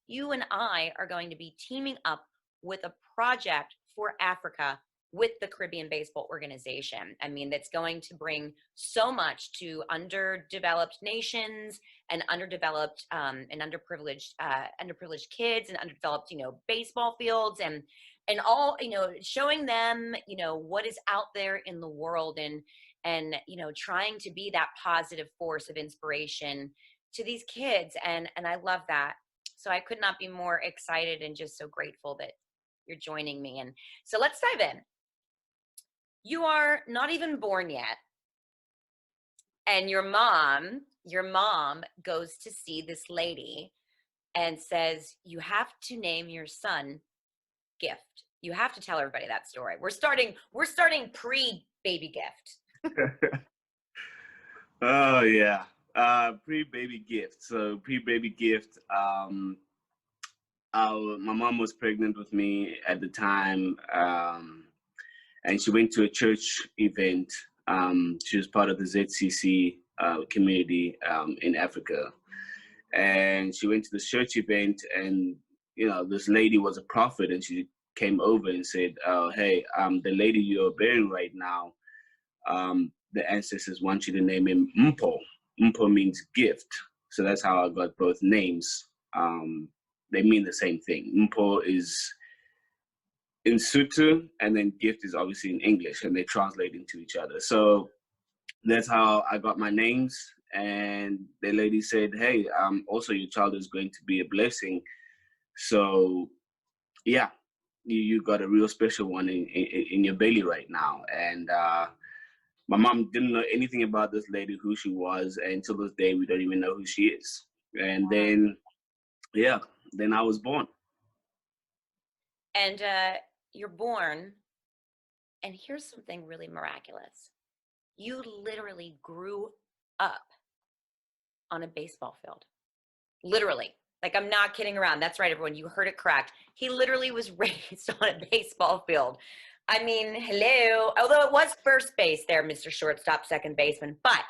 you and I are going to be teaming up with a project for Africa with the Caribbean Baseball Organization. I mean, that's going to bring so much to underdeveloped nations and underprivileged kids and underdeveloped, baseball fields and all, showing them, what is out there in the world and trying to be that positive force of inspiration to these kids. And I love that. So I could not be more excited and just so grateful that you're joining me. And so let's dive in. You are not even born yet. And your mom goes to see this lady and says, you have to name your son Gift. You have to tell everybody that story. We're starting pre-baby Gift. Oh yeah. Pre-baby gift. So pre-baby gift. My mom was pregnant with me at the time, and she went to a church event. She was part of the ZCC community in Africa, and she went to this church event, and this lady was a prophet, and she came over and said, "Hey, the lady you're bearing right now, the ancestors want you to name him Mpo. Mpo means gift, so that's how I got both names. They mean the same thing. Mpo is in Sotho, and then gift is obviously in English, and they translate into each other. So that's how I got my names. And the lady said, "Hey, also your child is going to be a blessing. So yeah, you got a real special one in your belly right now." And my mom didn't know anything about this lady, who she was, and till this day we don't even know who she is. And then yeah, then I was born. And you're born, and here's something really miraculous. You literally grew up on a baseball field. Literally. Like, I'm not kidding around. That's right, everyone. You heard it correct. He literally was raised on a baseball field. I mean, hello. Although it was first base there, Mr. Shortstop, second baseman. But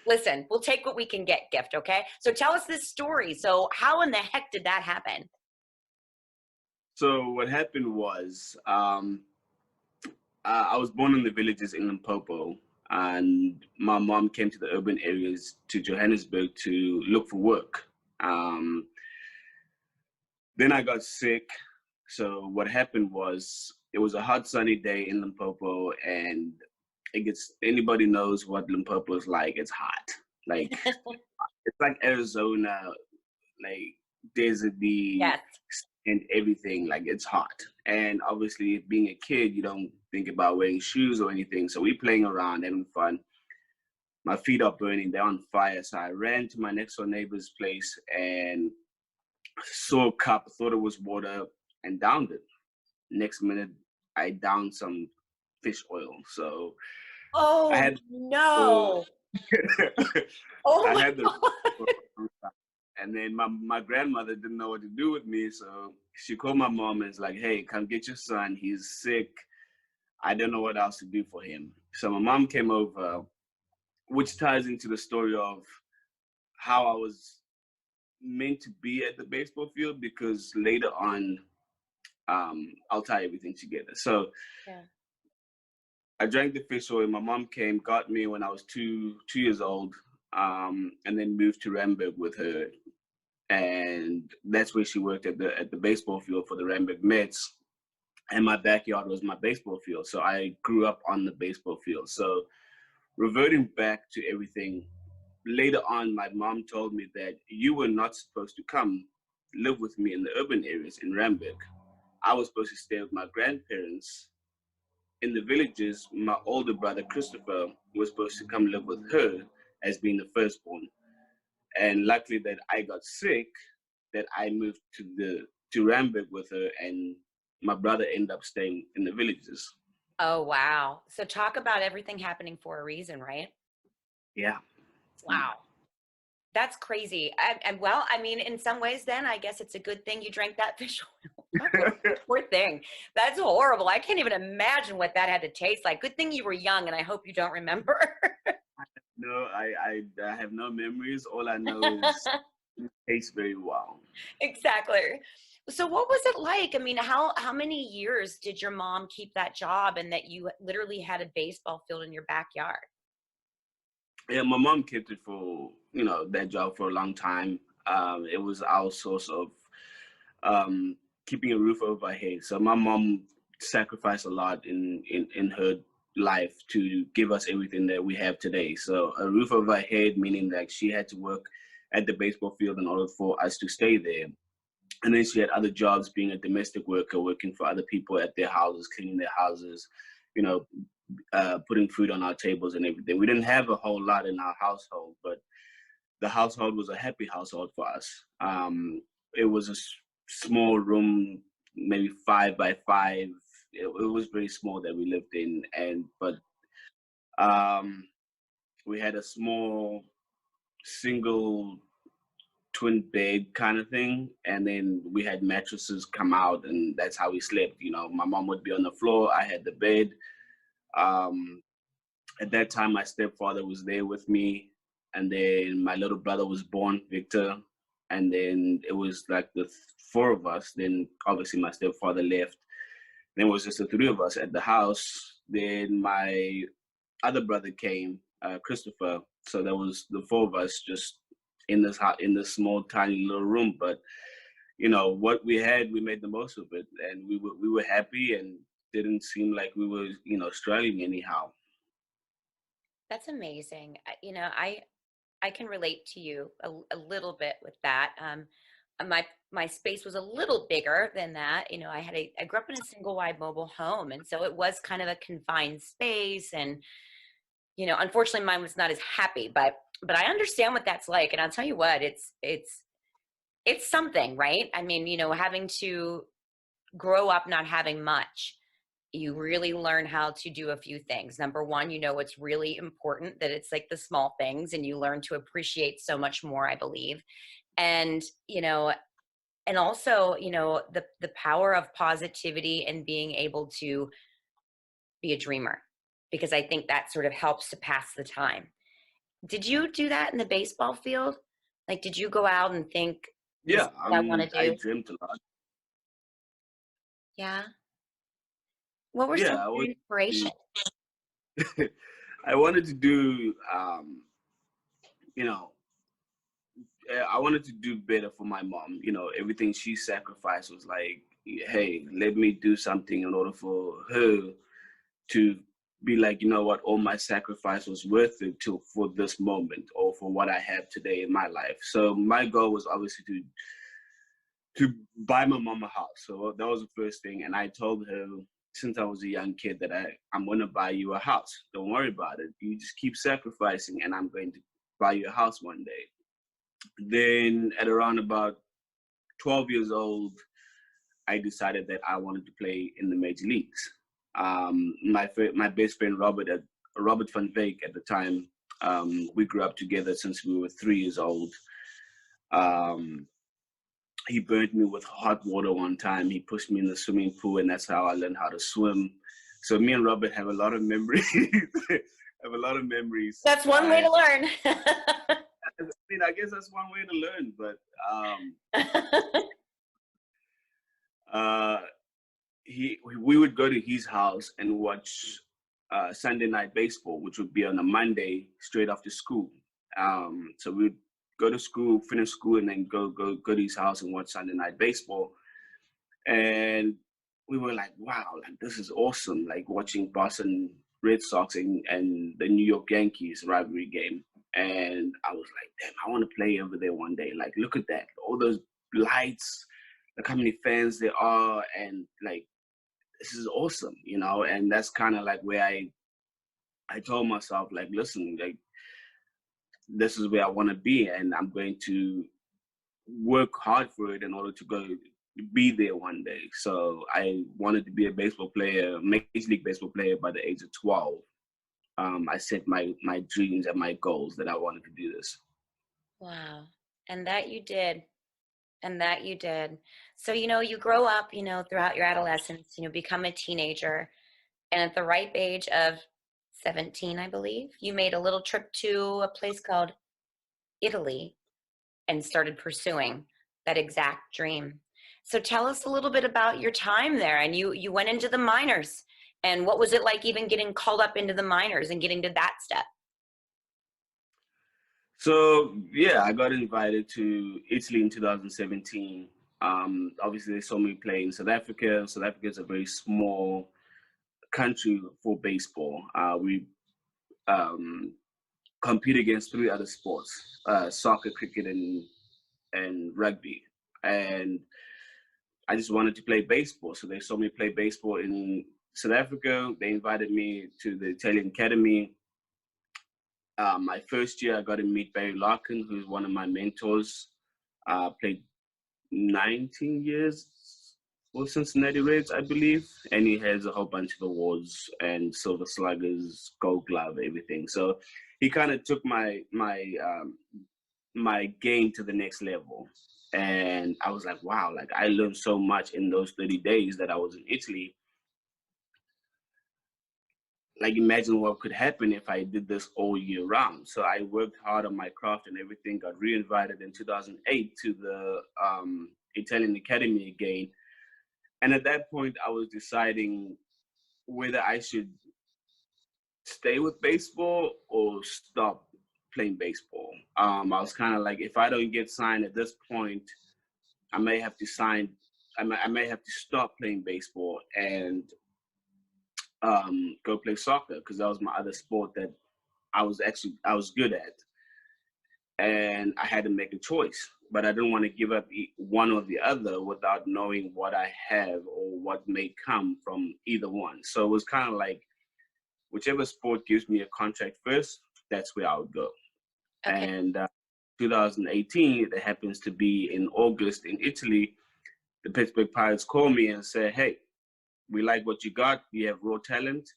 listen, we'll take what we can get, Gift, okay? So tell us this story. So how in the heck did that happen? So what happened was, I was born in the villages in Limpopo, and my mom came to the urban areas to Johannesburg to look for work. Um, then I got sick. So what happened was, it was a hot sunny day in Limpopo, and anybody knows what Limpopo is like. It's hot. Like it's like Arizona, like deserty Yes. and everything. Like it's hot. And obviously, being a kid, you don't think about wearing shoes or anything. So we playing around, having fun. My feet are burning; they're on fire. So I ran to my next door neighbor's place and saw a cup, thought it was water, and downed it. Next minute, I downed some fish oil. So I Oh, had for no. Oh, I my had the God. and then my grandmother didn't know what to do with me, so she called my mom and was like, "Hey, come get your son. He's sick. I don't know what else to do for him." So my mom came over, which ties into the story of how I was meant to be at the baseball field, because later on, I'll tie everything together. So Yeah. I drank the fish oil. My mom came, got me when I was two years old, and then moved to Randburg with her, and that's where she worked at the baseball field for the Randburg Mets. And my backyard was my baseball field, so I grew up on the baseball field. So reverting back to everything, later on, my mom told me that you were not supposed to come live with me in the urban areas in Randburg. I was supposed to stay with my grandparents in the villages. My older brother Christopher was supposed to come live with her as being the firstborn. And luckily that I got sick, that I moved to Randburg with her, and my brother ended up staying in the villages. Oh, wow. So talk about everything happening for a reason, right? Yeah. Wow. That's crazy. And well, I mean, in some ways, then I guess it's a good thing you drank that fish oil. God, poor thing. That's horrible. I can't even imagine what that had to taste like. Good thing you were young, and I hope you don't remember. No, I have no memories. All I know is it tastes very well. Exactly. So what was it like? I mean, how many years did your mom keep that job and that you literally had a baseball field in your backyard? Yeah, my mom kept it for, that job for a long time. It was our source of um, keeping a roof over our head. So my mom sacrificed a lot in her life to give us everything that we have today. So a roof over our head, meaning that she had to work at the baseball field in order for us to stay there. And then she had other jobs, being a domestic worker, working for other people at their houses, cleaning their houses, you know, putting food on our tables and everything. We didn't have a whole lot in our household, but the household was a happy household for us. It was a small room, maybe 5 by 5. It was very small that we lived in, and but um, we had a small single twin bed kind of thing, and then we had mattresses come out, and that's how we slept. My mom would be on the floor, I had the bed. Um, at that time, my stepfather was there with me, and then my little brother was born, Victor, and then it was like the four of us. Then obviously my stepfather left. Then it was just the three of us at the house. Then my other brother came, Christopher. So that was the four of us just in this house, in this small, tiny little room. But what we had, we made the most of it, and we were happy, and didn't seem like we were struggling anyhow. That's amazing. I can relate to you a little bit with that. My space was a little bigger than that. I grew up in a single wide mobile home, and so it was kind of a confined space. And unfortunately, mine was not as happy. But I understand what that's like, and I'll tell you what, it's something, right? I mean, having to grow up not having much, you really learn how to do a few things. Number one, it's really important that it's like the small things, and you learn to appreciate so much more, I believe. And, and also, the power of positivity and being able to be a dreamer, because I think that sort of helps to pass the time. Did you do that in the baseball field? Like, did you go out and think, this is Yeah, I what I want mean, to I do? dreamt a lot. Yeah. What were some Yeah, of your inspirations? I wanted to do, you know, I wanted to do better for my mom. Everything she sacrificed was like, hey, let me do something in order for her to be like, you know what, all my sacrifice was worth it to for this moment or for what I have today in my life. So my goal was obviously to buy my mom a house. So that was the first thing. And I told her since I was a young kid that I'm going to buy you a house. Don't worry about it. You just keep sacrificing, and I'm going to buy you a house one day. Then at around about 12 years old, I decided that I wanted to play in the major leagues. My best friend Robert van Veek at the time, we grew up together since we were 3 years old. Um, he burnt me with hot water one time. He pushed me in the swimming pool, and that's how I learned how to swim. So me and Robert have a lot of memories. have a lot of memories. That's one way to learn. I guess that's one way to learn. But uh, we would go to his house and watch Sunday night baseball, which would be on a Monday straight after school. So we'd go to school, finish school, and then go to his house and watch Sunday night baseball. And we were like, wow, like this is awesome. Like watching Boston Red Sox and the New York Yankees rivalry game. And I was like, damn, I want to play over there one day. Like, look at that. All those lights, like how many fans there are, and like this is awesome. And that's kind of like where I told myself, like, listen, like this is where I want to be, and I'm going to work hard for it in order to go be there one day. So I wanted to be a baseball player, major league baseball player by the age of 12. I set my dreams and my goals that I wanted to do this. Wow. And that you did. And that you did. So, you grow up, throughout your adolescence, become a teenager. And at the ripe age of 17, I believe, you made a little trip to a place called Italy and started pursuing that exact dream. So tell us a little bit about your time there. And you went into the minors. And what was it like even getting called up into the minors and getting to that step? So yeah, I got invited to Italy in 2017. Obviously, they saw me play in South Africa. South Africa is a very small country for baseball. We um, compete against three other sports: soccer, cricket, and rugby. And I just wanted to play baseball, so they saw me play baseball in South Africa. They invited me to the Italian Academy. My first year, I got to meet Barry Larkin, who's one of my mentors. Played 19 years with Cincinnati Reds, I believe, and he has a whole bunch of awards and Silver Sluggers, Gold Glove, everything. So he kind of took my game to the next level, and I was like, wow, like I learned so much in those 30 days that I was in Italy. Like imagine what could happen if I did this all year round. So I worked hard on my craft and everything, got re-invited in 2008 to the Italian Academy again. And at that point, I was deciding whether I should stay with baseball or stop playing baseball. I was kind of like, if I don't get signed at this point, I may have to sign, I may have to stop playing baseball and go play soccer, because that was my other sport that I was good at, and I had to make a choice. But I didn't want to give up one or the other without knowing what I have or what may come from either one. So it was kind of like whichever sport gives me a contract first, that's where I would go. Okay. And 2018, it happens to be in August in Italy. The Pittsburgh Pirates called me and said, "Hey, we like what you got. You have raw talent,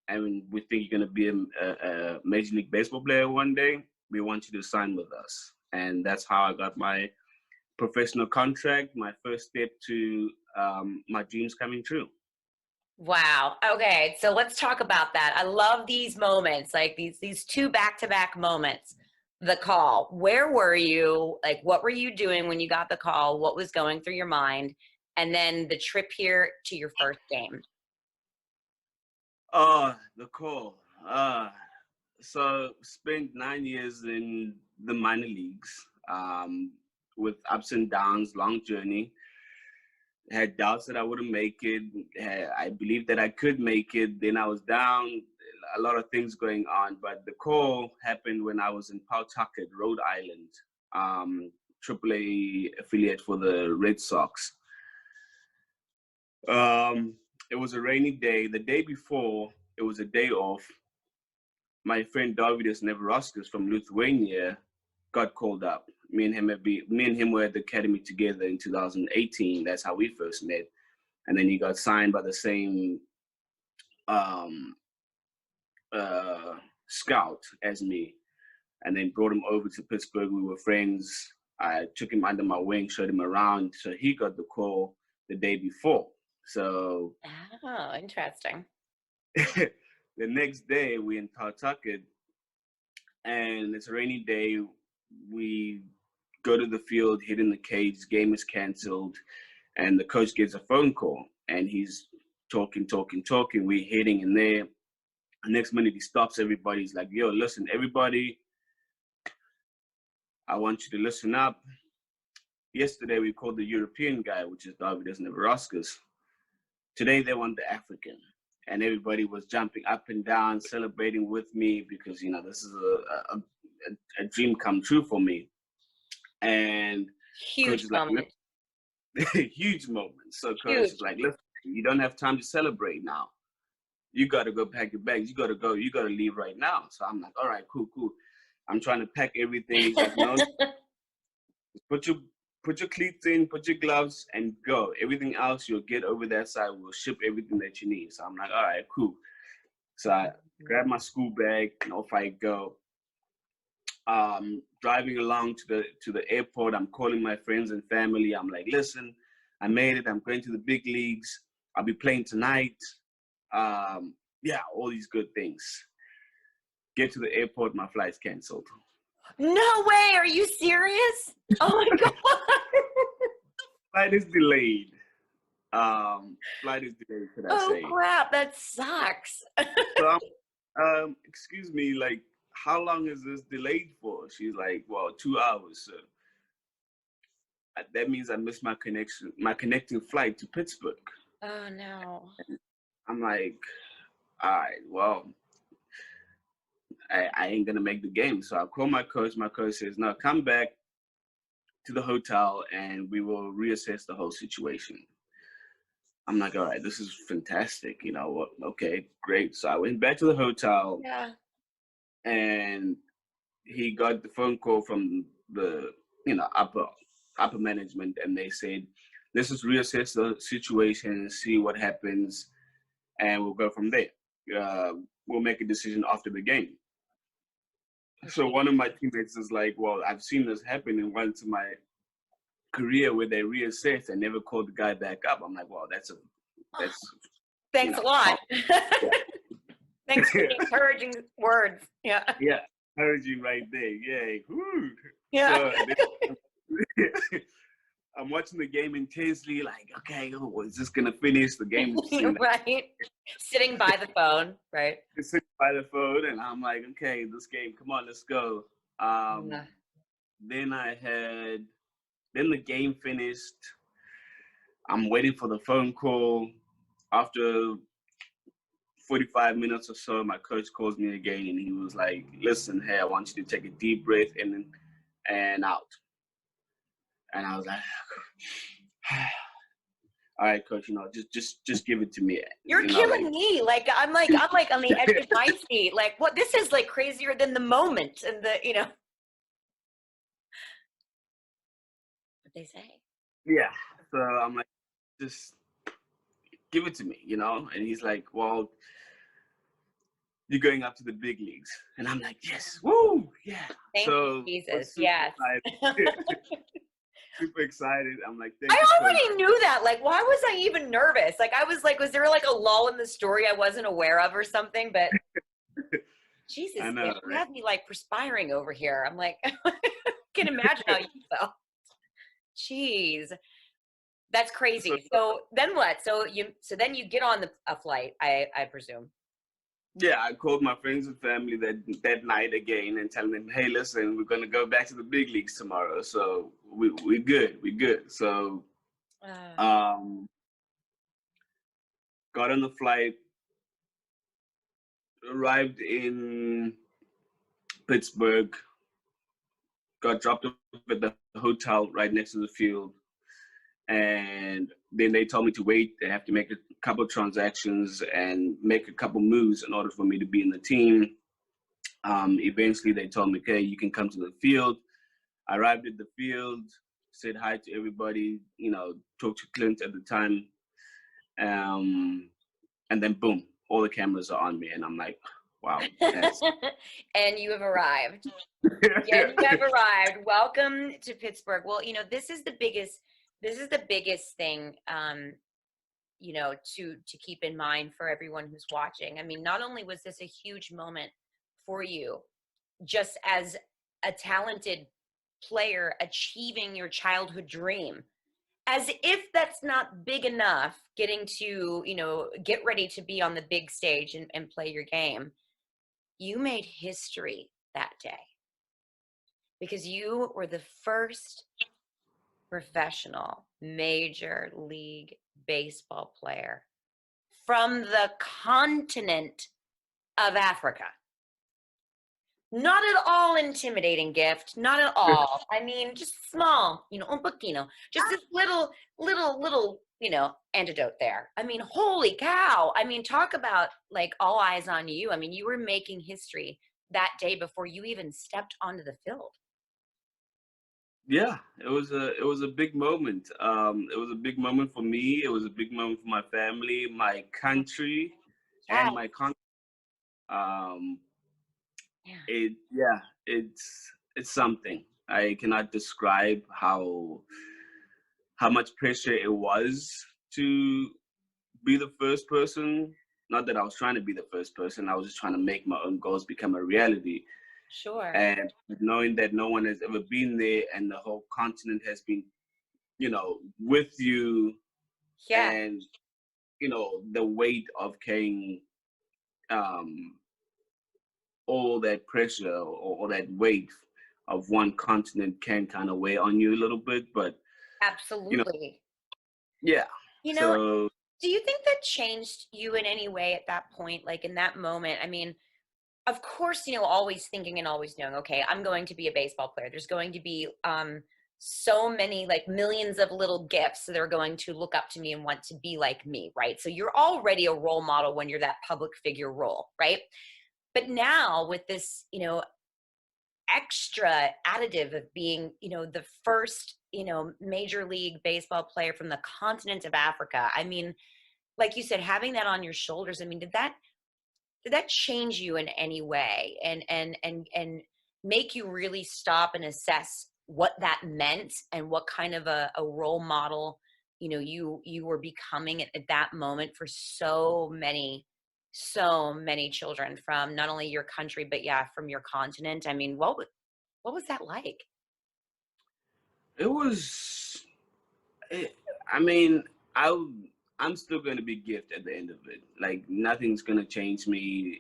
and we think you're going to be a Major League Baseball player one day. We want you to sign with us." And that's how I got my professional contract, my first step to my dreams coming true. Wow. Okay. So let's talk about that. I love these moments, like these two back-to-back moments. The call. Where were you? Like, what were you doing when you got the call? What was going through your mind? And then the trip here to your first game. Oh, the call. So spent 9 years in the minor leagues, with ups and downs, long journey. Had doubts that I wouldn't make it. I believed that I could make it. Then I was down, a lot of things going on. But the call happened when I was in Pawtucket, Rhode Island, AAA affiliate for the Red Sox. It was a rainy day. The day before, it was a day off. My friend Davidas Neverauskas from Lithuania got called up. Me and him were at the academy together in 2018. That's how we first met. And then he got signed by the same um, scout as me, and then brought him over to Pittsburgh. We were friends. I took him under my wing, showed him around. So he got the call the day before. So Oh, interesting. the next day, we're in Pawtucket, and it's a rainy day. We go to the field, hit in the cage, game is canceled, and the coach gets a phone call, and he's talking. We're hitting in there. The next minute, he stops everybody. He's like, "Yo, listen, everybody, I want you to listen up. Yesterday, we called the European guy, which is Davidas Neverauskas. Today, they want the African." And everybody was jumping up and down, celebrating with me, because, you know, this is a dream come true for me. And coach Huge is like, moment. huge moment. So coach Huge. is like, "Listen, you don't have time to celebrate now. You got to go pack your bags. You got to go. You got to leave right now." So I'm like, "All right, cool. I'm trying to pack everything." He's like, "No, put your cleats in, put your gloves, and go. Everything else you'll get over that side. We'll ship everything that you need." So I'm like, "All right, cool." So I grab my school bag and off I go. Driving along to the airport, I'm calling my friends and family. I'm like, "Listen, I made it. I'm going to the big leagues. I'll be playing tonight." Yeah, all these good things. Get to the airport, my flight's canceled. No way. Are you serious? Oh my God. flight is delayed. Flight is delayed, could I Oh say? crap, that sucks. So, excuse me, like, how long is this delayed for? She's like, well, 2 hours. So that means I missed my connecting flight to Pittsburgh. Oh no. I'm like, all right, well, I ain't gonna make the game. So I call my coach. My coach says, no, come back to the hotel and we will reassess the whole situation. I'm like, all right, this is fantastic. You know what? Okay, great. So I went back to the hotel Yeah. and he got the phone call from the, upper management, and they said, let's just reassess the situation and see what happens, and we'll go from there. We'll make a decision after the game. So Okay. one of my teammates is like, well, I've seen this happen in once in my career where they reassessed and never called the guy back up. I'm like, well, that's Thanks a lot. yeah. Thanks for the encouraging words. Yeah. Yeah, encouraging right there. Yeah. Woo. Yeah. So I'm watching the game intensely, like, okay, is this gonna finish the game? Right. Sitting by the phone, right? Sitting by the phone, and I'm like, okay, this game, come on, let's go. Yeah. Then then the game finished. I'm waiting for the phone call. After 45 minutes or so, my coach calls me again, and he was like, listen, hey, I want you to take a deep breath in and out. And I was like, all right, coach, just give it to me. You're killing me. Like I'm like on the edge of my seat. Like what? This is like crazier than the moment and what they say. Yeah. So I'm like, just give it to me, And he's like, well, you're going up to the big leagues. And I'm like, yes, woo, yeah. Thank So you, Jesus. Yes. Super excited. I'm like, thank I you, already coach. knew that. Like, why was I even nervous? Like, I was like, was there like a lull in the story I wasn't aware of or something? But Jesus, I know, you right? have me like perspiring over here. I'm like, I can imagine how you felt. Jeez, that's crazy. So then what? So then you get on a flight, I presume. Yeah, I called my friends and family that night again and telling them, hey, listen, we're gonna go back to the big leagues tomorrow. So we're good. So got on the flight, arrived in Pittsburgh, got dropped off at the hotel right next to the field. And then they told me to wait. They have to make a couple of transactions and make a couple moves in order for me to be in the team. Eventually, they told me, okay, you can come to the field. I arrived at the field, said hi to everybody, talked to Clint at the time. And then, boom, all the cameras are on me. And I'm like, wow. And you have arrived. Yeah, you have arrived. Welcome to Pittsburgh. Well, this is the biggest thing, to keep in mind for everyone who's watching. I mean, not only was this a huge moment for you, just as a talented player achieving your childhood dream, as if that's not big enough, getting to, get ready to be on the big stage and play your game, you made history that day because you were the first professional Major League Baseball player from the continent of Africa. Not at all intimidating gift, not at all. I mean, just small, un poquito, just this little, antidote there. I mean, holy cow. I mean, talk about like all eyes on you. I mean, you were making history that day before you even stepped onto the field. Yeah, it was a big moment. It was a big moment for me. It was a big moment for my family, my country, Yeah. and my country. Yeah. It's something. I cannot describe how much pressure it was to be the first person. Not that I was trying to be the first person. I was just trying to make my own goals become a reality. Sure. And knowing that no one has ever been there and the whole continent has been with you, Yeah, and the weight of carrying um, all that pressure, or all that weight of one continent can kind of weigh on you a little bit. But you know, absolutely. yeah. You know, So do you think that changed you in any way at that point, like in that moment? I mean, of course, always thinking and always knowing, okay, I'm going to be a baseball player. There's going to be so many, like millions of little gifts that are going to look up to me and want to be like me, right? So you're already a role model when you're that public figure role, right? But now with this, extra additive of being, the first, major league baseball player from the continent of Africa. I mean, like you said, having that on your shoulders, I mean, did that change you in any way, and make you really stop and assess what that meant and what kind of a role model you were becoming at that moment for so many children from not only your country but yeah, from your continent? I mean, what was that like? it was. It, I mean, I would- I'm still going to be gift at the end of it. Like, nothing's going to change me.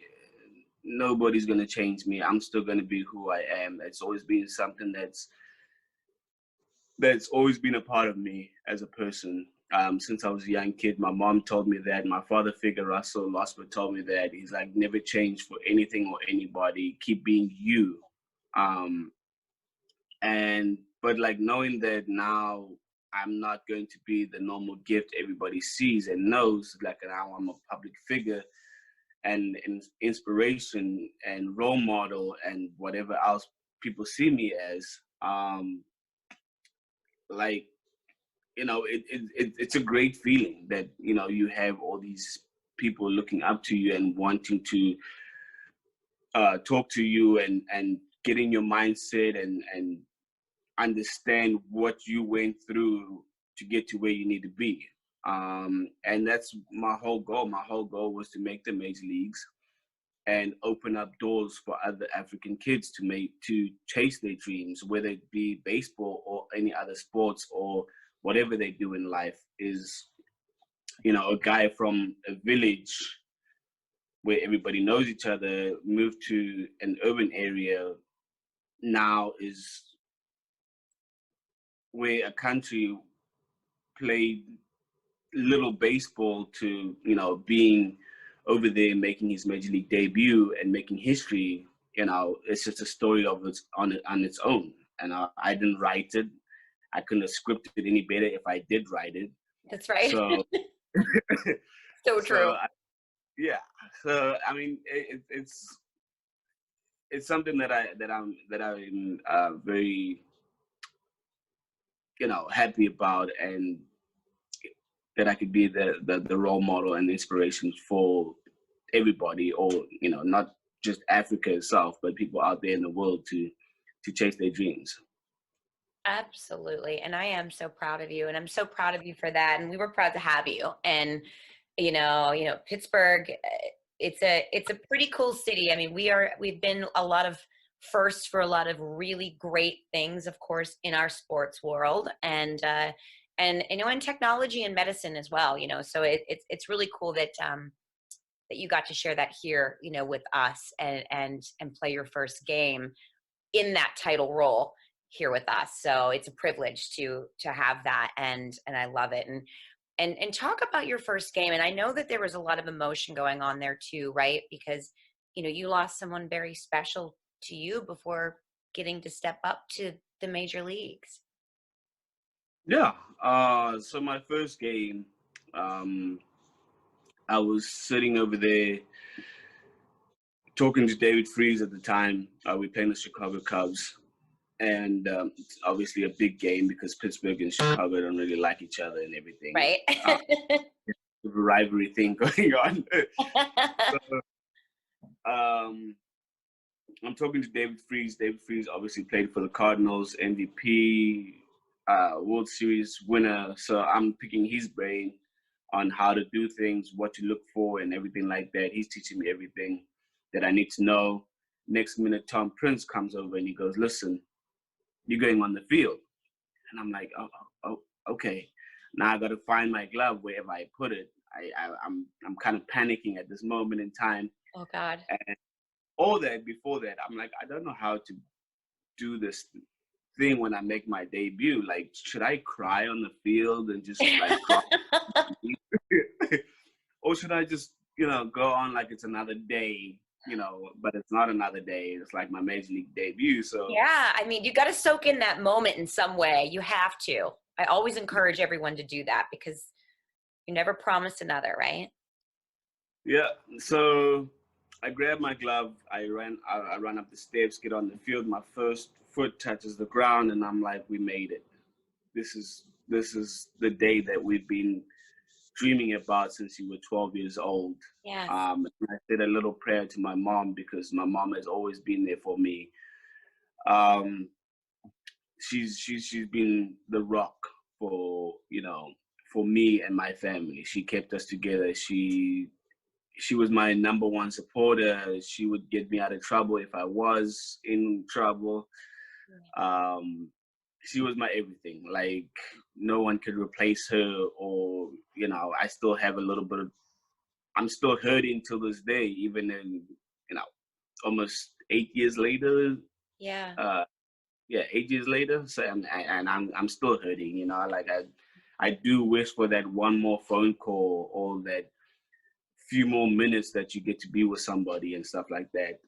Nobody's going to change me. I'm still going to be who I am. It's always been something that's always been a part of me as a person. Since I was a young kid, my mom told me that. My father figure, Russell Losper, told me that. He's like, never change for anything or anybody. Keep being you. Um, but like, knowing that now I'm not going to be the normal gift everybody sees and knows. Like, now I'm a public figure and inspiration and role model and whatever else people see me as. Like, it's a great feeling that you have all these people looking up to you and wanting to talk to you and get in your mindset and understand what you went through to get to where you need to be. And that's my whole goal. My whole goal was to make the major leagues and open up doors for other African kids to chase their dreams, whether it be baseball or any other sports or whatever they do in life. Is a guy from a village where everybody knows each other moved to an urban area, now is where a country played little baseball to being over there making his major league debut and making history. It's just a story of its own. And I didn't write it. I couldn't have scripted it any better if I did write it. That's right. So So so true. yeah. So I mean, it's something that I'm very happy about, and that I could be the role model and inspiration for everybody, or not just Africa itself, but people out there in the world to chase their dreams. Absolutely. And I am so proud of you, and I'm so proud of you for that. And we were proud to have you. And Pittsburgh, it's a pretty cool city. I mean, we've been a lot of firsts for a lot of really great things, of course, in our sports world, and in technology and medicine as well. So it's really cool that you got to share that here, with us, and play your first game in that title role here with us. So it's a privilege to have that, and I love it. And talk about your first game. And I know that there was a lot of emotion going on there too, right? Because you lost someone very special to you before getting to step up to the major leagues. Yeah. So my first game, um, I was sitting over there talking to David Freese at the time. We playing the Chicago Cubs, and it's obviously a big game because Pittsburgh and Chicago don't really like each other and everything. Right. Uh, Rivalry thing going on. So, um, I'm talking to David Freese. David Freese obviously played for the Cardinals, MVP, World Series winner. So I'm picking his brain on how to do things, what to look for, and everything like that. He's teaching me everything that I need to know. Next minute, Tom Prince comes over and he goes, "Listen, you're going on the field." And I'm like, "Oh, oh, oh." okay, now I got to find my glove wherever I put it. I'm kind of panicking at this moment in time. Oh God. And all that before that, I'm like, I don't know how to do this thing when I make my debut. Like, should I cry on the field and just like cry? Or should I just, go on like it's another day, but it's not another day. It's like my major league debut. So Yeah, I mean, you got to soak in that moment in some way. You have to. I always encourage everyone to do that because you never promised another, right? yeah, so I grab my glove. I run up the steps, get on the field. My first foot touches the ground, and I'm like, we made it. This is the day that we've been dreaming about since you were 12 years old. Yes. And I said a little prayer to my mom because my mom has always been there for me. Um, she's been the rock for for me and my family. She kept us together. She was my number one supporter. She would get me out of trouble if I was in trouble. Um, she was my everything. Like no one could replace her. Or I still have a little bit of. I'm still hurting till this day, even in almost 8 years later. Yeah. Uh, yeah, 8 years later. So I'm still hurting. Like I do wish for that one more phone call or that few more minutes that you get to be with somebody and stuff like that.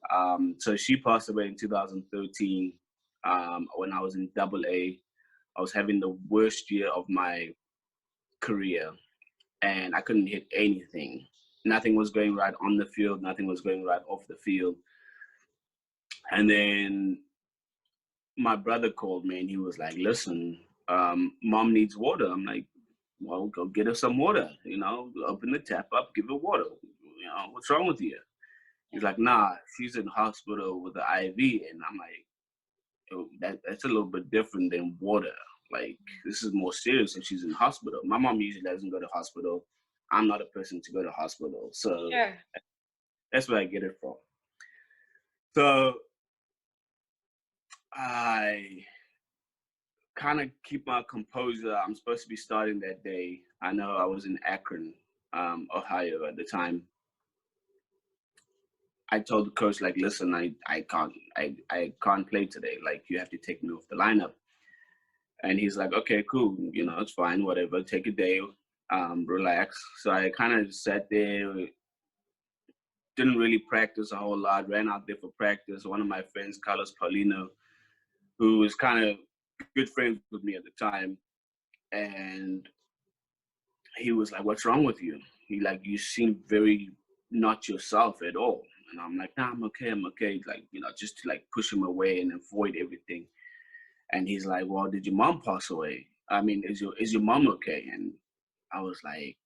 So she passed away in 2013 when I was in double A. I was having the worst year of my career and I couldn't hit anything. Nothing was going right on the field, nothing was going right off the field. And then my brother called me and he was like, listen, mom needs water. I'm like, well, go get her some water, open the tap up, give her water. What's wrong with you? He's like, nah, she's in hospital with the IV. And I'm like, oh, that's a little bit different than water. Like, this is more serious if she's in hospital. My mom usually doesn't go to hospital. I'm not a person to go to hospital. So Sure. that's where I get it from. So I kind of keep my composure. I'm supposed to be starting that day. I know I was in Akron, Ohio at the time. I told the coach, like, listen, I can't play today. Like, you have to take me off the lineup. And he's like, okay, cool. It's fine, whatever. Take a day, relax. So I kind of sat there, didn't really practice a whole lot, ran out there for practice. One of my friends, Carlos Paulino, who was kind of good friends with me at the time. And he was like, what's wrong with you? You seem very not yourself at all. And I'm like, nah, I'm okay. Like, just to like push him away and avoid everything. And he's like, well, did your mom pass away? I mean, is your mom okay? And I was like,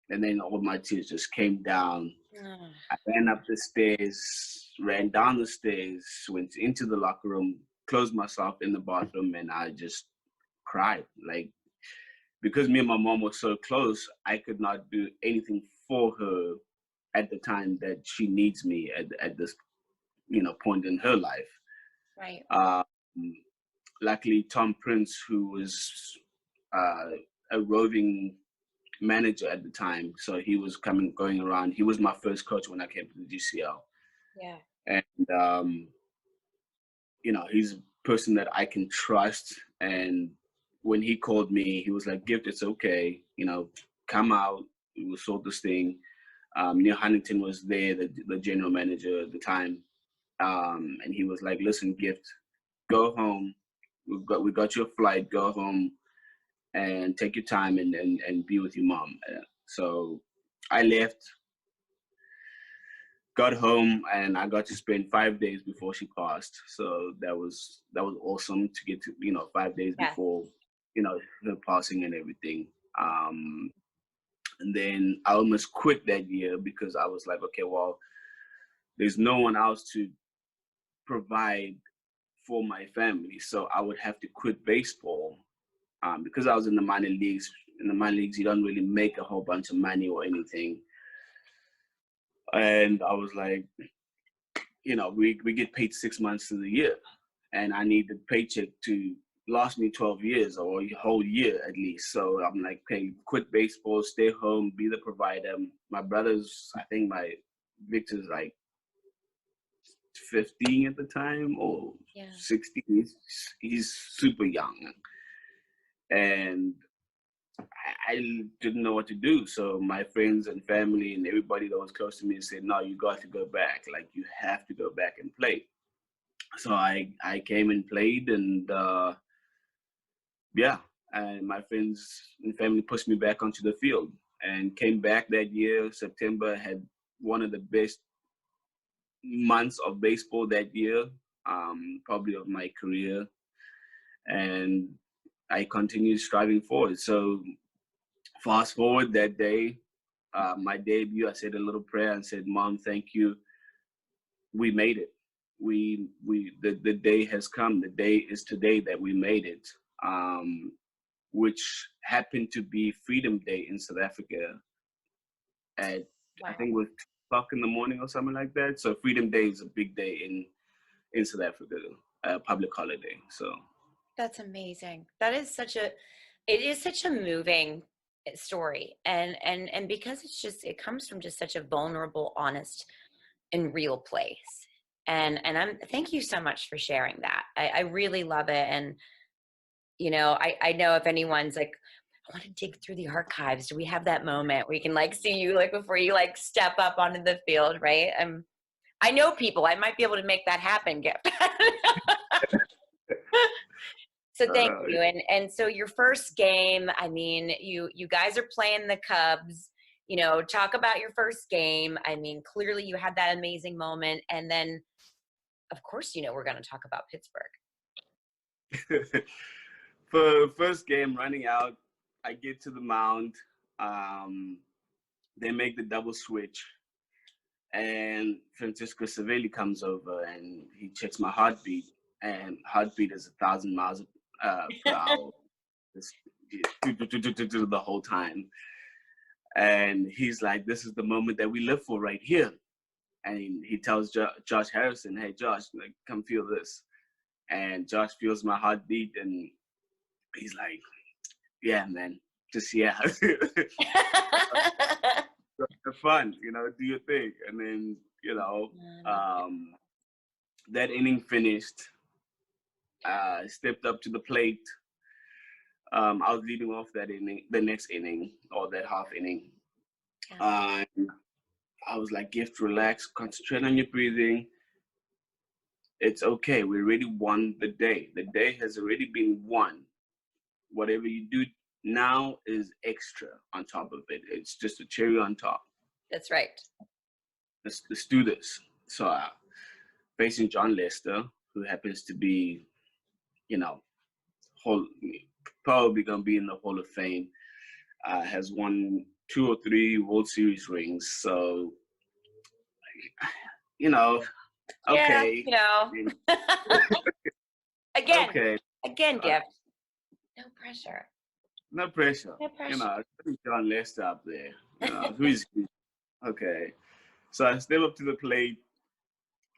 and then all my tears just came down. Mm. I ran up the stairs, ran down the stairs, went into the locker room, closed myself in the bathroom, and I just cried. Like, because me and my mom were so close, I could not do anything for her at the time that she needs me at this, point in her life. Right. Um, Luckily, Tom Prince, who was uh, a roving manager at the time, so he was going around. He was my first coach when I came to the GCL, Yeah. and he's a person that I can trust. And when he called me, he was like, "Gift, it's okay. Come out. We will sort this thing." Neil Huntington was there, the general manager at the time, and he was like, "Listen, Gift, go home. We got your flight. Go home and take your time and be with your mom." So I left, got home, and I got to spend 5 days before she passed. So that was awesome to get to 5 days Yes. before her passing and everything. And then I almost quit that year because I was like, okay, well, there's no one else to provide for my family, so I would have to quit baseball because I was in the minor leagues. In the minor leagues, you don't really make a whole bunch of money or anything. And I was like, we get paid 6 months of the year, and I need the paycheck to last me 12 years or a whole year at least. So I'm like, okay, quit baseball, stay home, be the provider. My brother's, I think Victor's like 15 at the time or Yeah. 16. He's super young. And I didn't know what to do. So my friends and family and everybody that was close to me said, no, you got to go back. Like, you have to go back and play. So I came and played, and yeah, and my friends and family pushed me back onto the field, and came back that year. September, had one of the best months of baseball that year, probably of my career. And I continued striving forward. So fast forward that day, my debut, I said a little prayer and said, Mom, thank you. We made it. The day has come. The day is today that we made it. Which happened to be Freedom Day in South Africa at, I think it was 2:00 in the morning or something like that. So Freedom Day is a big day in South Africa, a public holiday. So That's amazing. That is it is such a moving story. And because it comes from just such a vulnerable, honest and real place. And thank you so much for sharing that. I really love it. And, I know if anyone's like, I want to dig through the archives. Do we have that moment we can like see you like before you like step up onto the field, right? I know people. I might be able to make that happen, Gift. So thank you. And so your first game, I mean, you guys are playing the Cubs. Talk about your first game. I mean, clearly you had that amazing moment. And then, of course, we're going to talk about Pittsburgh. For first game running out, I get to the mound. They make the double switch. And Francisco Savelli comes over and he checks my heartbeat. And heartbeat is 1,000 miles per hour. The whole time. And he's like, this is the moment that we live for right here. And he tells Josh Harrison, hey, Josh, like, come feel this. And Josh feels my heartbeat, and he's like, yeah, man, just, yeah. Have fun, do your thing. And then, that inning finished. I stepped up to the plate. I was leading off that inning, the next inning, or that half inning. Yeah. I was like, Gift, relax, concentrate on your breathing. It's okay. We already won the day. The day has already been won. Whatever you do now is extra on top of it. It's just a cherry on top. That's right. Let's do this. So facing John Lester, who happens to be, probably going to be in the Hall of Fame, has won 2 or 3 World Series rings. So, okay. Yeah, again, okay. Again, Gift. No pressure. No pressure. John Lester up there. Who is he? Okay. So I step up to the plate.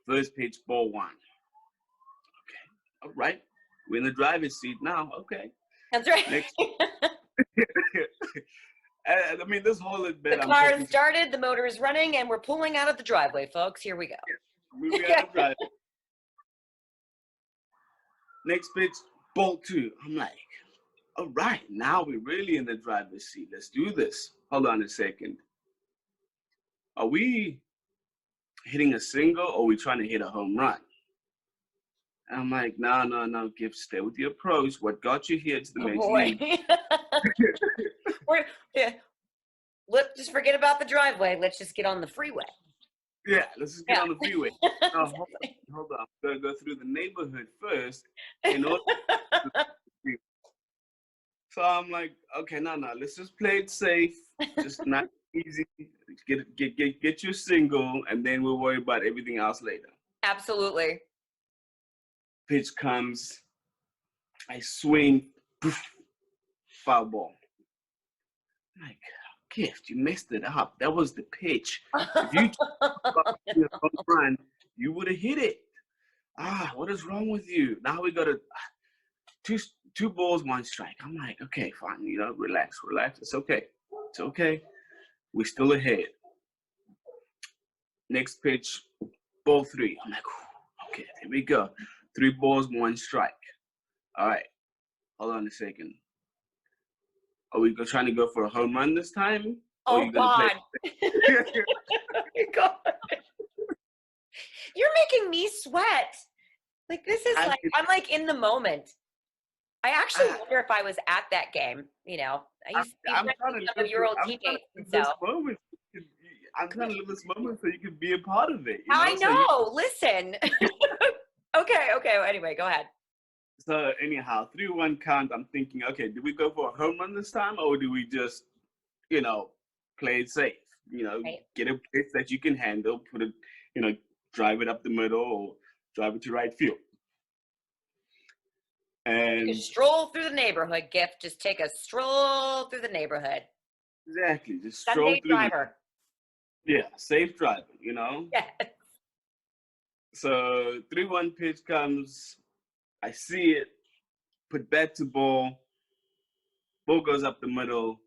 First pitch, ball 1. Okay. All right. We're in the driver's seat now. Okay. That's right. Next. I mean, this whole bit. The car is started, the motor is running, and we're pulling out of the driveway, folks. Here we go. Moving out of the driveway. Next pitch, ball 2. I'm like, all right, now we're really in the driver's seat. Let's do this. Hold on a second. Are we hitting a single, or are we trying to hit a home run? And I'm like, no, Gift, stay with your approach. What got you here to the major league? Let's just forget about the driveway. Let's just get on the freeway. Yeah, let's just get on the freeway. No, hold on. I'm going to go through the neighborhood first in order So I'm like, okay, no, let's just play it safe. Just not easy. Get your single, and then we'll worry about everything else later. Absolutely. Pitch comes. I swing. Poof, foul ball. I'm like, Gift, you messed it up. That was the pitch. If you run, you would have hit it. What is wrong with you? Now we got to. two two balls, one strike. I'm like, okay, fine, relax. It's okay. It's okay. We're still ahead. Next pitch, ball three. I'm like, okay, here we go. 3 balls, 1 strike. All right, hold on a second. Are we trying to go for a home run this time? Or are Oh you going to play? God. God. You're making me sweat. Like this is like I'm like in the moment. I actually wonder if I was at that game. I used to be friends with some of your old teammates, and so I'm trying to live this moment so you can be a part of it. I So know. Listen. Okay. Well, anyway, go ahead. So anyhow, 3-1 count. I'm thinking, okay, do we go for a home run this time, or do we just, play it safe? Right. Get a pitch that you can handle, put it, drive it up the middle, or drive it to right field. And Take a stroll through the neighborhood, Gift. Just take a stroll through the neighborhood. Exactly, just stroll Sunday through. driver. Safe driving. Yeah. So 3-1 pitch comes. I see it. Put bat to ball. Ball goes up the middle.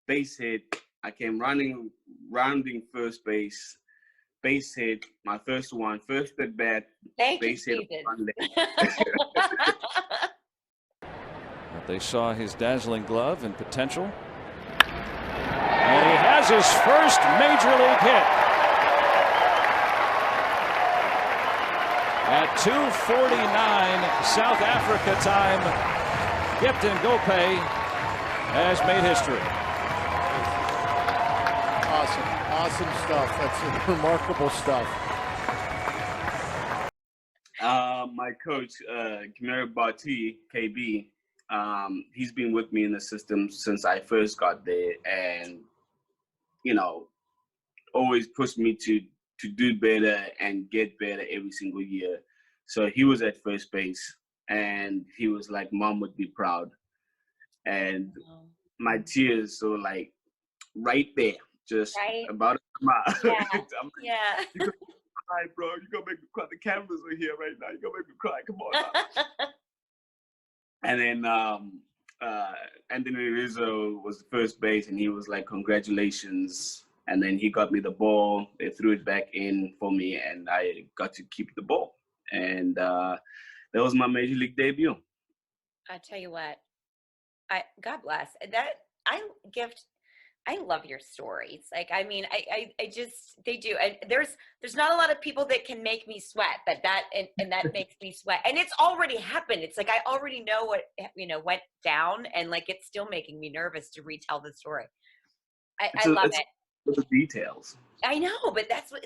Base hit. I came rounding first base. Base hit. My first at bat. Thank base you, hit. But they saw his dazzling glove and potential. And he has his first major league hit. At 2:49 South Africa time, Gifton Gopé has made history. Awesome stuff. That's remarkable stuff. My coach, Kamara Bati, KB, he's been with me in the system since I first got there, and always pushed me to do better and get better every single year. So he was at first base, and he was like, "Mom would be proud," and my tears were like right there, just about to come out. Yeah. You gonna cry, bro. You gonna make me cry. The cameras are here right now. You gonna make me cry. Come on now. And then Anthony Rizzo was the first base, and he was like, "Congratulations." And then he got me the ball. They threw it back in for me, and I got to keep the ball. And that was my major league debut. I tell you what, God bless that. I love your stories. Like, I mean, I just, they do. And there's not a lot of people that can make me sweat, but and that makes me sweat. And it's already happened. It's like, I already know what, went down, and like, it's still making me nervous to retell the story. I love it. The details. I know, but that's what,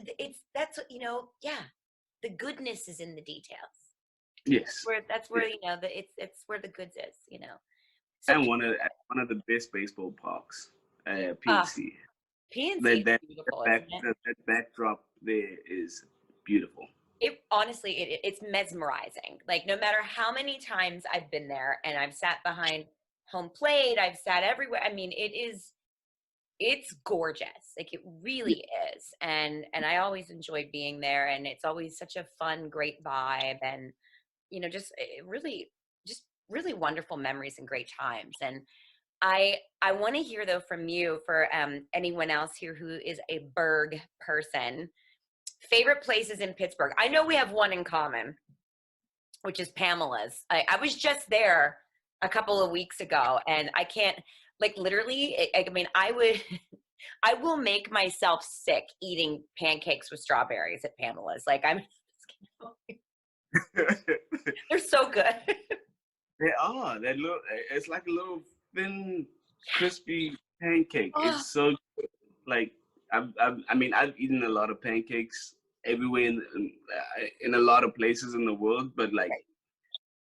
yeah. The goodness is in the details. Yes. That's where, it's where the goods is, So, and one of the best baseball parks. PNC. PNC that beautiful, that backdrop there is beautiful. It honestly, it's mesmerizing. Like, no matter how many times I've been there, and I've sat behind home plate, I've sat everywhere. I mean, it's gorgeous. Like, it really is. And I always enjoyed being there, and it's always such a fun, great vibe, and just really wonderful memories and great times. And I want to hear, though, from you, for anyone else here who is a Berg person, favorite places in Pittsburgh. I know we have one in common, which is Pamela's. I was just there a couple of weeks ago, and I can't, like, literally, I mean, I will make myself sick eating pancakes with strawberries at Pamela's. Like, they're so good. They are. It's like a little thin, crispy pancake. It's so good. Like, I've eaten a lot of pancakes everywhere in a lot of places in the world, but like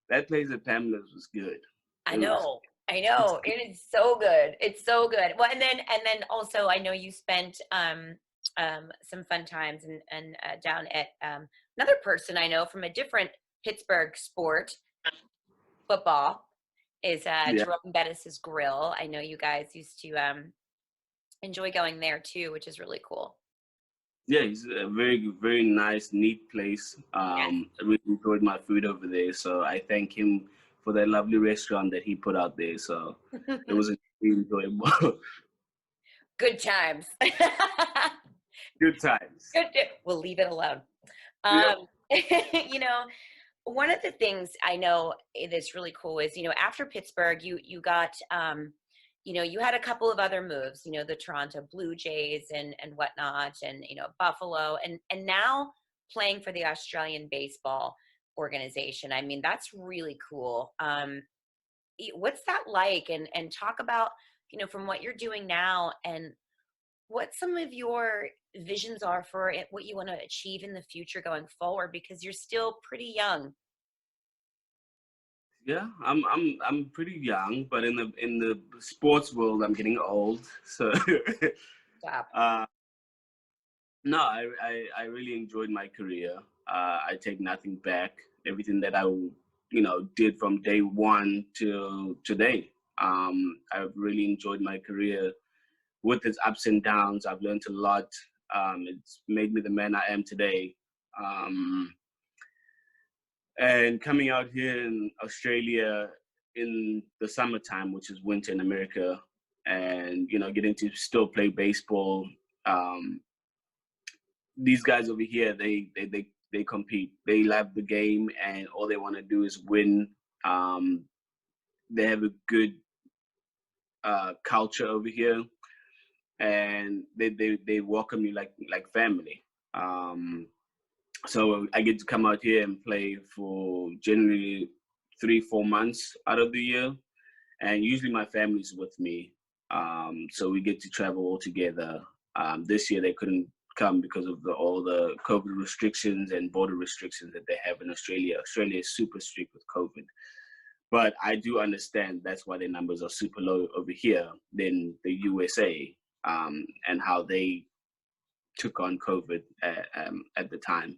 that place at Pamela's was good. I know. It is so good. It's so good. Well, and then also, I know you spent some fun times and down at another person I know from a different Pittsburgh sport, football, is Jerome Bettis's Grill. I know you guys used to enjoy going there too, which is really cool. Yeah, it's a very, very nice, neat place. I really enjoyed my food over there, so I thank him for that lovely restaurant that he put out there. So it was really enjoyable. Good times. Good times. We'll leave it alone. Yep. You know, one of the things I know that's really cool is, you know, after Pittsburgh, you got, you know, you had a couple of other moves, you know, the Toronto Blue Jays and whatnot, and, you know, Buffalo, and now playing for the Australian baseball organization. I mean, that's really cool. What's that like? And talk about, you know, from what you're doing now and what some of your visions are for it, what you want to achieve in the future going forward, because you're still pretty young. Yeah, I'm pretty young, but in the sports world, I'm getting old. So Stop. no, I really enjoyed my career. I take nothing back. Everything that I did from day one till today. I've really enjoyed my career with its ups and downs. I've learned a lot. It's made me the man I am today. And coming out here in Australia in the summertime, which is winter in America, and getting to still play baseball. These guys over here, they compete. They love the game, and all they want to do is win. They have a good culture over here, and they welcome you like family. So I get to come out here and play for generally 3-4 months out of the year, and usually my family's with me. So we get to travel all together. This year they couldn't come because of all the COVID restrictions and border restrictions that they have in Australia. Australia is super strict with COVID. But I do understand that's why their numbers are super low over here than the USA, and how they took on COVID at the time.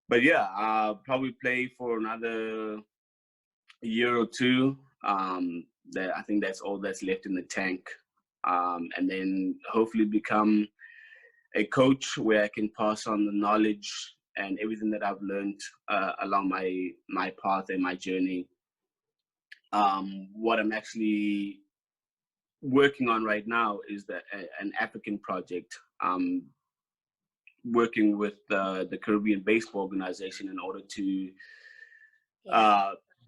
But yeah, I'll probably play for another year or two. I think that's all that's left in the tank. And then hopefully become a coach where I can pass on the knowledge and everything that I've learned along my path and my journey. What I'm actually working on right now is an African project. Working with the Caribbean Baseball Organization in order to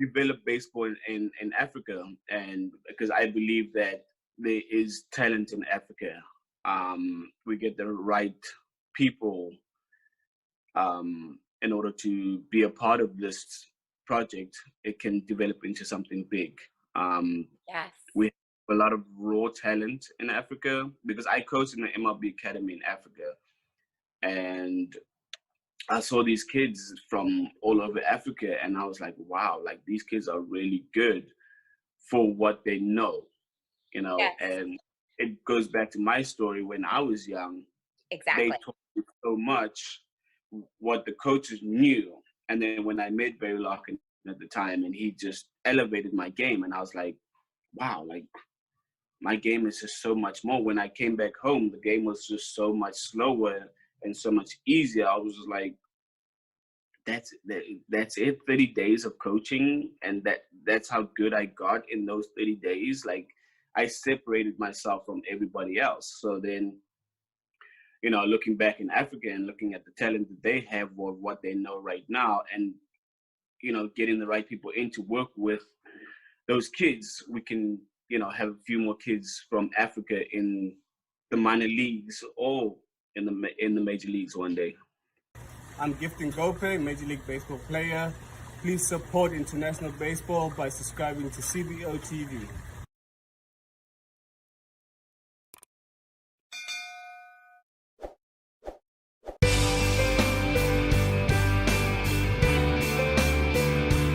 develop baseball in Africa, and because I believe that there is talent in Africa. We get the right people in order to be a part of this project. It can develop into something big. Yes. We have a lot of raw talent in Africa because I coach in the MLB Academy in Africa. And I saw these kids from all over Africa, and I was like, wow, like these kids are really good for what they know, Yes. And it goes back to my story when I was young. Exactly. They taught me so much what the coaches knew. And then when I met Barry Larkin at the time, and he just elevated my game, and I was like, wow, like my game is just so much more. When I came back home, the game was just so much slower and so much easier. I was just like, that's it, 30 days of coaching, and that's how good I got in those 30 days. Like I separated myself from everybody else. So then, looking back in Africa and looking at the talent that they have or what they know right now, and getting the right people in to work with those kids, we can have a few more kids from Africa in the minor leagues or in the major leagues one day. I'm Gifting Gope, Major League Baseball player. Please support international baseball by subscribing to CBO TV.